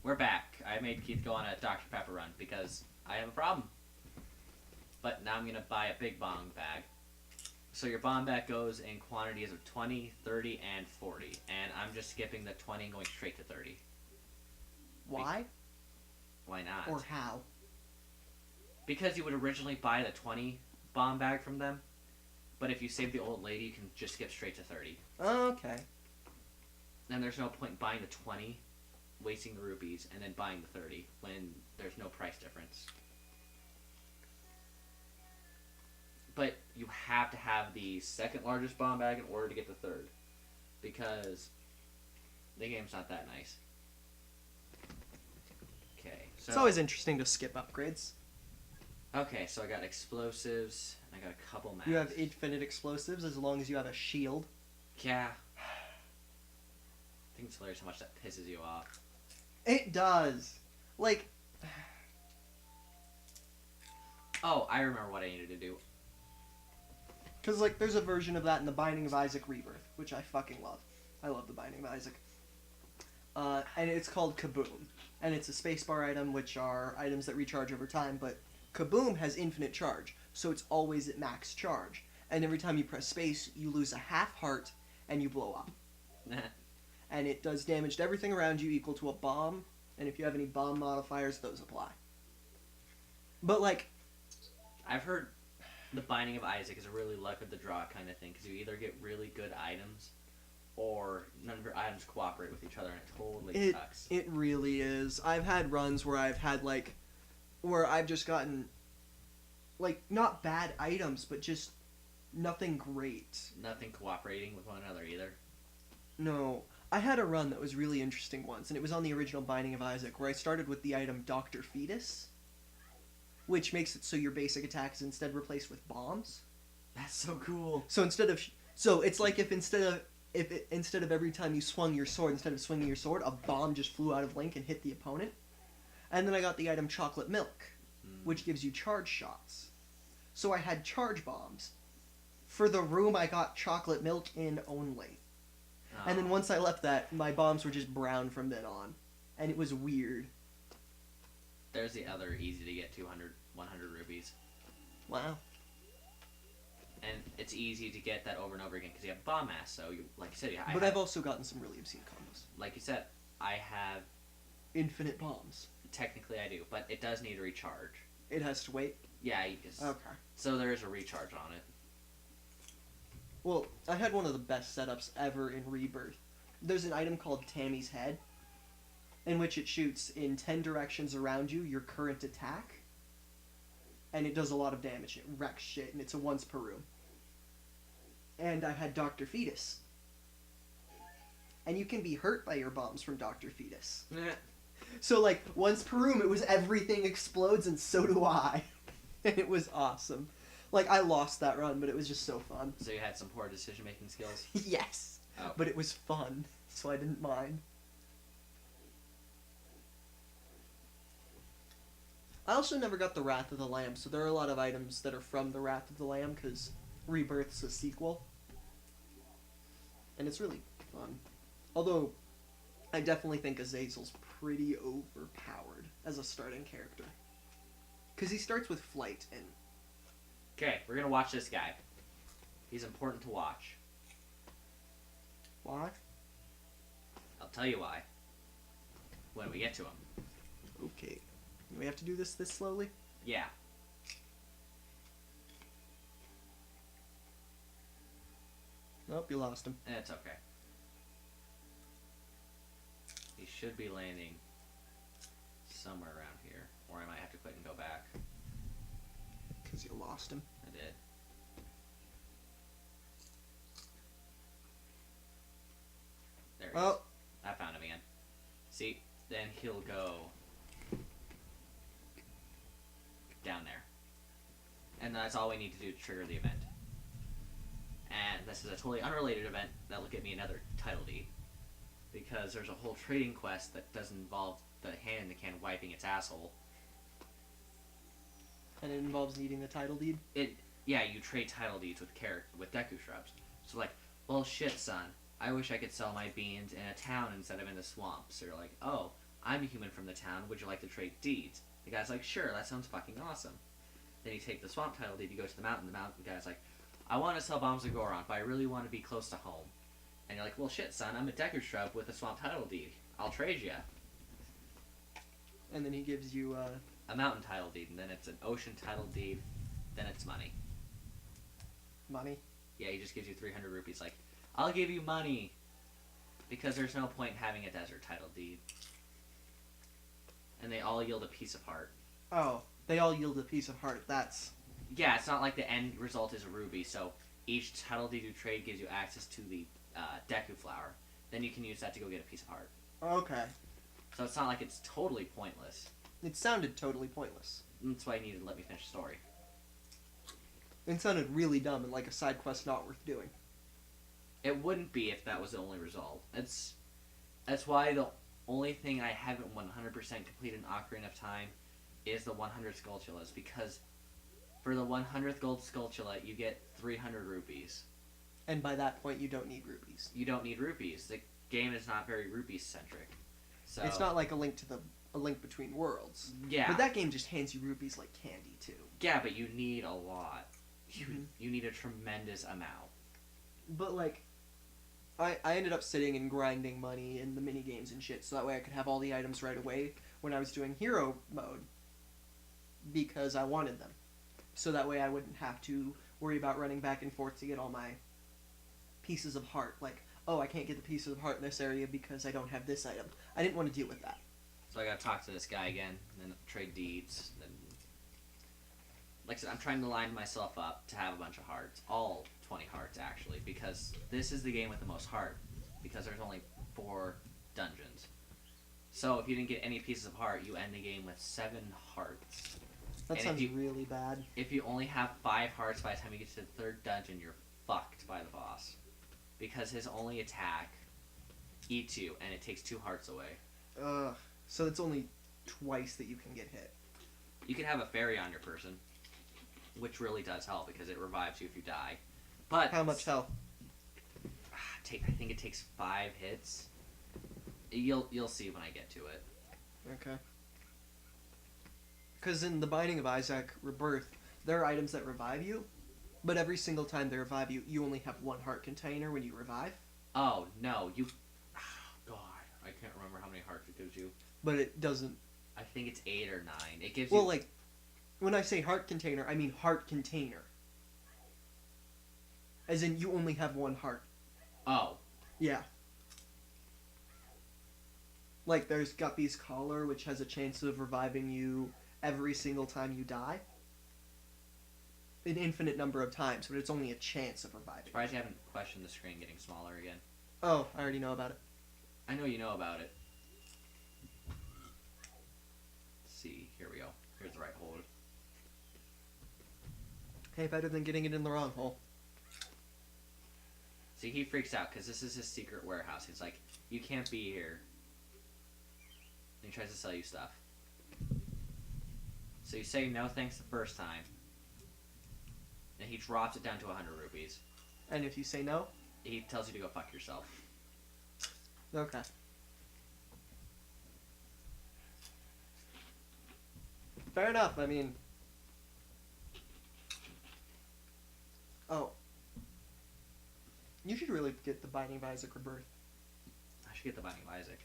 We're back. I made Keith go on a Dr. Pepper run because I have a problem. But now I'm going to buy a big bong bag. So your bomb bag goes in quantities of 20, 30, and 40. And I'm just skipping the 20 and going straight to 30. Why? Why not? Or how? Because you would originally buy the 20 bomb bag from them. But if you save the old lady, you can just skip straight to 30. Okay. Then there's no point in buying the 20, wasting the rupees, and then buying the 30 when there's no price difference. But you have to have the second largest bomb bag in order to get the third. Because the game's not that nice. Okay, so... It's always interesting to skip upgrades. Okay, so I got explosives, and I got a couple maps. You have infinite explosives as long as you have a shield. Yeah. I think it's hilarious how much that pisses you off. It does. Like... Oh, I remember what I needed to do. Because, like, there's a version of that in the Binding of Isaac Rebirth, which I fucking love. I love the Binding of Isaac. And it's called Kaboom. And it's a spacebar item, which are items that recharge over time, but Kaboom has infinite charge, so it's always at max charge. And every time you press space, you lose a half heart, and you blow up. And it does damage to everything around you equal to a bomb, and if you have any bomb modifiers, those apply. But, like... I've heard the Binding of Isaac is a really luck of the draw kind of thing, because you either get really good items, or none of your items cooperate with each other, and it totally sucks. It really is. I've had runs where I've had, like... Where I've just gotten... Like, not bad items, but just nothing great. Nothing cooperating with one another either. No. I had a run that was really interesting once, and it was on the original Binding of Isaac, where I started with the item Dr. Fetus, which makes it so your basic attack is instead replaced with bombs. That's so cool. So instead of... So it's like if instead of every time you swung your sword, instead of swinging your sword, a bomb just flew out of Link and hit the opponent. And then I got the item Chocolate Milk, which gives you charge shots. So I had charge bombs. For the room I got Chocolate Milk in only. Oh. And then once I left that, my bombs were just brown from then on. And it was weird. There's the other easy to get 200, 100 rupees. Wow. And it's easy to get that over and over again because you have bomb mass, so you, like you said, But I've also gotten some really obscene combos. Like you said, I have... Infinite bombs. Technically I do, but it does need a recharge. It has to wait? Yeah, you just... Okay. So there is a recharge on it. Well, I had one of the best setups ever in Rebirth. There's an item called Tammy's Head, in which it shoots in 10 directions around you, your current attack, and it does a lot of damage. It wrecks shit, and it's a once per room. And I had Dr. Fetus. And you can be hurt by your bombs from Dr. Fetus. So, like, once per room, it was everything explodes, and so do I. And it was awesome. Like, I lost that run, but it was just so fun. So you had some poor decision-making skills? Yes. Oh. But it was fun, so I didn't mind. I also never got the Wrath of the Lamb, so there are a lot of items that are from the Wrath of the Lamb, because Rebirth's a sequel. And it's really fun. Although, I definitely think Azazel's pretty overpowered as a starting character. Because he starts with Flight, and... Okay, we're gonna watch this guy. He's important to watch. Why? I'll tell you why. When we get to him. Okay. We have to do this slowly? Yeah. Nope, you lost him. It's okay. He should be landing somewhere around here. Or I might have to quit and go back. Because you lost him. I did. There he is. I found him again. See, then he'll go down there. And that's all we need to do to trigger the event. And this is a totally unrelated event that'll get me another title deed. Because there's a whole trading quest that doesn't involve the hand in the can wiping its asshole. And it involves needing the title deed? Yeah, you trade title deeds with Deku shrubs. So like, well shit son, I wish I could sell my beans in a town instead of in the swamp. So you're like, oh, I'm a human from the town. Would you like to trade deeds? The guy's like, sure, that sounds fucking awesome. Then you take the swamp title deed, you go to the mountain. The guy's like, I want to sell bombs of Goron, but I really want to be close to home. And you're like, well, shit, son, I'm a Deku Shrub with a swamp title deed. I'll trade you. And then he gives you a mountain title deed, and then it's an ocean title deed, then it's money. money. Yeah, he just gives you 300 rupees. Like, I'll give you money. Because there's no point in having a desert title deed. And they all yield a piece of heart. Oh, they all yield a piece of heart. That's... Yeah, it's not like the end result is a ruby, so each title deed you trade gives you access to the Deku Flower. Then you can use that to go get a piece of heart. Okay. So it's not like it's totally pointless. It sounded totally pointless. That's why you needed to let me finish the story. It sounded really dumb and like a side quest not worth doing. It wouldn't be if that was the only result. That's why the only thing I haven't 100% completed in Ocarina of Time is the 100 Skulltulas, because for the 100th gold Skulltula, you get 300 rupees. And by that point, you don't need rupees. You don't need rupees. The game is not very rupee-centric. So It's not like a link between worlds. Yeah. But that game just hands you rupees like candy, too. Yeah, but you need a lot. You need a tremendous amount. But, like, I ended up sitting and grinding money in the mini games and shit, so that way I could have all the items right away when I was doing hero mode, because I wanted them. So that way I wouldn't have to worry about running back and forth to get all my pieces of heart. Like, oh, I can't get the pieces of heart in this area because I don't have this item. I didn't want to deal with that. So I gotta talk to this guy again, and then trade deeds. Then, like I said, I'm trying to line myself up to have a bunch of hearts. All 20 hearts, actually, because this is the game with the most heart. Because there's only 4 dungeons. So if you didn't get any pieces of heart, you end the game with 7 hearts. That And sounds really bad. If you only have 5 hearts by the time you get to the 3rd dungeon, you're fucked by the boss. Because his only attack eats you, and it takes 2 hearts away. Ugh. So it's only twice that you can get hit. You can have a fairy on your person, which really does help because it revives you if you die. But How much health? I think it takes 5 hits. You'll see when I get to it. Okay. Because in The Binding of Isaac Rebirth, there are items that revive you, but every single time they revive you, you only have 1 heart container when you revive. Oh, no. God. I can't remember how many hearts it gives you. But it doesn't... I think it's 8 or 9. It gives Well, you... like, when I say heart container, I mean heart container. As in, you only have 1 heart. Oh. Yeah. Like, there's Guppy's Collar, which has a chance of reviving you every single time you die. An infinite number of times, but it's only a chance of reviving. Surprised you haven't questioned the screen getting smaller again. Oh, I already know about it. I know you know about it. Let's see. Here we go. Here's the right hold. Hey, better than getting it in the wrong hole. See, he freaks out because this is his secret warehouse. He's like, you can't be here. And he tries to sell you stuff. So you say no thanks the first time. And he drops it down to 100 rupees. And if you say no? He tells you to go fuck yourself. Okay. Fair enough, I mean... Oh. You should really get the Binding of Isaac Rebirth. I should get the Binding of Isaac.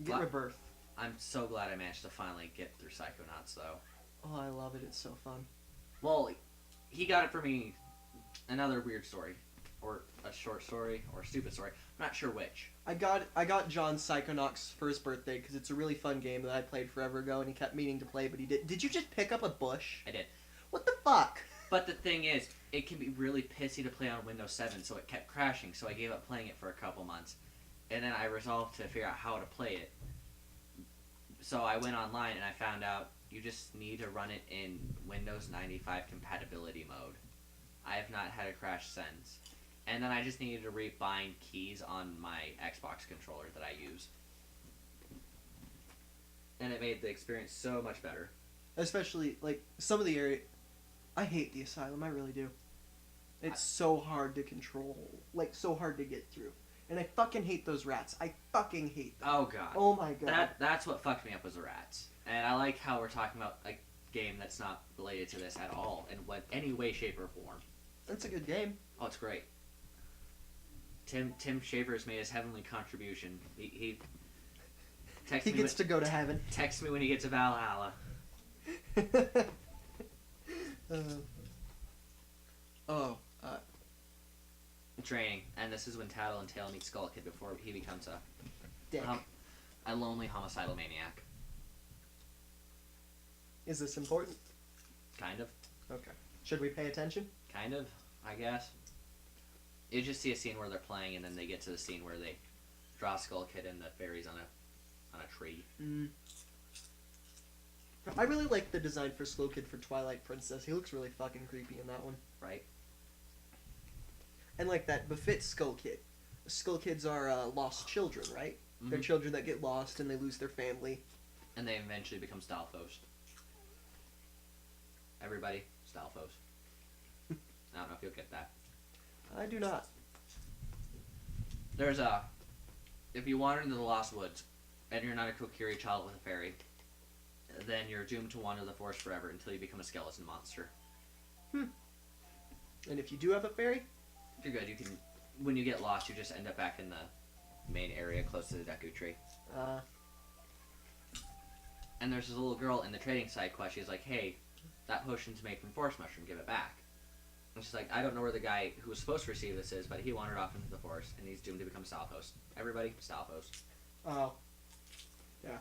Get What? Rebirth. I'm so glad I managed to finally get through Psychonauts, though. Oh, I love it. It's so fun. Well, he got it for me. Another weird story. Or a short story. Or a stupid story. I'm not sure which. I got John Psychonauts for his birthday because it's a really fun game that I played forever ago and he kept meaning to play, but he did. Did you just pick up a bush? I did. What the fuck? But the thing is, it can be really pissy to play on Windows 7, so it kept crashing, so I gave up playing it for a couple months. And then I resolved to figure out how to play it. So I went online and I found out you just need to run it in Windows 95 compatibility mode. I have not had a crash since. And then I just needed to rebind keys on my Xbox controller that I use. And it made the experience so much better. Especially, like, some of the area... I hate the Asylum, I really do. It's so hard to control. Like, so hard to get through. And I fucking hate those rats. I fucking hate them. Oh god. Oh my god. That's what fucked me up was the rats. And I like how we're talking about a game that's not related to this at all in any way, shape, or form. That's a good game. Oh, it's great. Tim Schafer's made his heavenly contribution. He gets to go to heaven. Text me when he gets to Valhalla. Training, and this is when Tattle and Tail meet Skull Kid before he becomes Dick. A lonely homicidal maniac. Is this important? Kind of. Okay. Should we pay attention? Kind of, I guess. You just see a scene where they're playing, and then they get to the scene where they draw Skull Kid and the fairies on a tree. Mm. I really like the design for Skull Kid for Twilight Princess. He looks really fucking creepy in that one. Right. And like that befits Skull Kid. Skull Kids are lost children, right? Mm-hmm. They're children that get lost and they lose their family. And they eventually become Stalfos. Everybody, Stalfos. I don't know if you'll get that. I do not. There's if you wander into the Lost Woods, and you're not a Kokiri child with a fairy, then you're doomed to wander the forest forever until you become a skeleton monster. And if you do have a fairy? You're good. You can, when you get lost, you just end up back in the main area close to the Deku Tree. And there's this little girl in the trading side quest. She's like, hey, that potion's made from forest mushroom. Give it back. And she's like, I don't know where the guy who was supposed to receive this is, but he wandered off into the forest, and he's doomed to become Stalfos. Everybody, Stalfos. Oh. Yeah.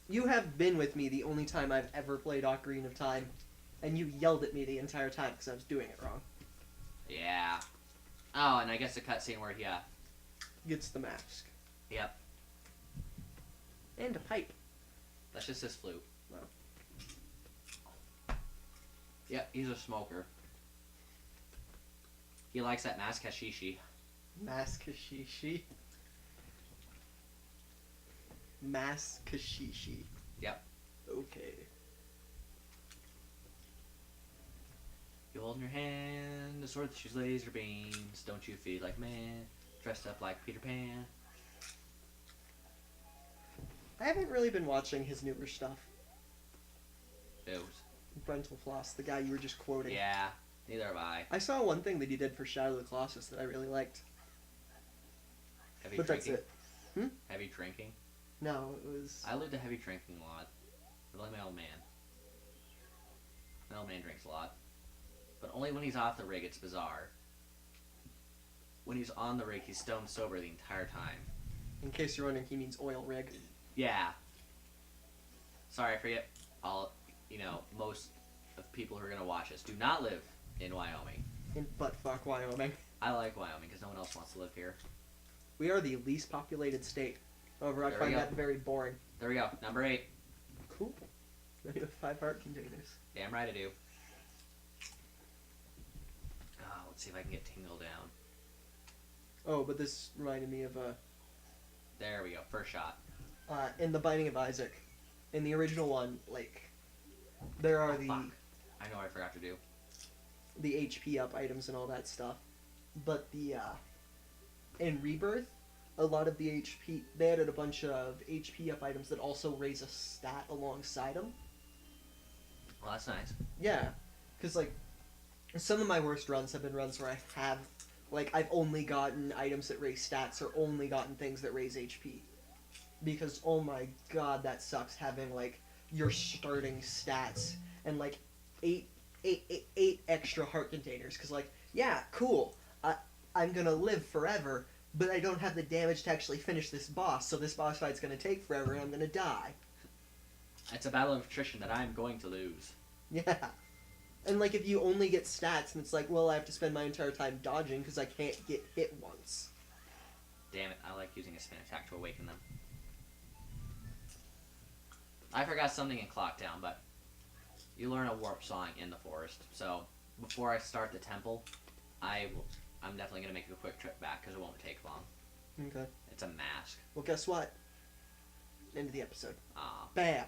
You have been with me the only time I've ever played Ocarina of Time, and you yelled at me the entire time because I was doing it wrong. Yeah. Oh, and I guess the cutscene where he, Gets the mask. Yep. And a pipe. That's just his flute. Wow. Yep, he's a smoker. He likes that mask hashishi. Mask-kashishi. Mask-kashishi. Yep. Okay. You hold in your hand a sword that shoots laser beams. Don't you feel like man? Dressed up like Peter Pan. I haven't really been watching his newer stuff. Oops. Brental Floss, the guy you were just quoting. Yeah, neither have I. I saw one thing that he did for Shadow of the Colossus that I really liked. Heavy But drinking. that's it. Heavy drinking. No, it was... I lived a heavy drinking a lot. I like my old man. My old man drinks a lot. But only when he's off the rig, it's bizarre. When he's on the rig, he's stone sober the entire time. In case you're wondering, he means oil rig. Yeah. Sorry, I forget most of people who are going to watch us do not live in Wyoming. In buttfuck Wyoming. I like Wyoming because no one else wants to live here. We are the least populated state. However, I There we find go. that very boring. There we go. Number 8. Cool. Then you have 5 heart containers. Damn right I do. Oh, let's see if I can get Tingle down. Oh, but this reminded me of There we go. First shot. in The Binding of Isaac. In the original one, like, there are Fuck. I know what I forgot to do. the HP up items and all that stuff. But in Rebirth, a lot of the HP, they added a bunch of HP up items that also raise a stat alongside them. Well, that's nice. Yeah, because, like, some of my worst runs have been runs where I've only gotten items that raise stats or only gotten things that raise HP. Because, oh my god, that sucks having, like, your starting stats and, like, eight extra heart containers. Because, like, yeah, cool, I'm gonna live forever, but I don't have the damage to actually finish this boss, so this boss fight's gonna take forever and I'm gonna die. It's a battle of attrition that I'm going to lose. Yeah. And, like, if you only get stats, and it's like, well, I have to spend my entire time dodging because I can't get hit once. Damn it, I like using a spin attack to awaken them. I forgot something in Clocktown, but you learn a warp song in the forest. So, before I start the temple, I'm definitely going to make a quick trip back because it won't take long. Okay. It's a mask. Well, guess what? End of the episode. Aw. Bam!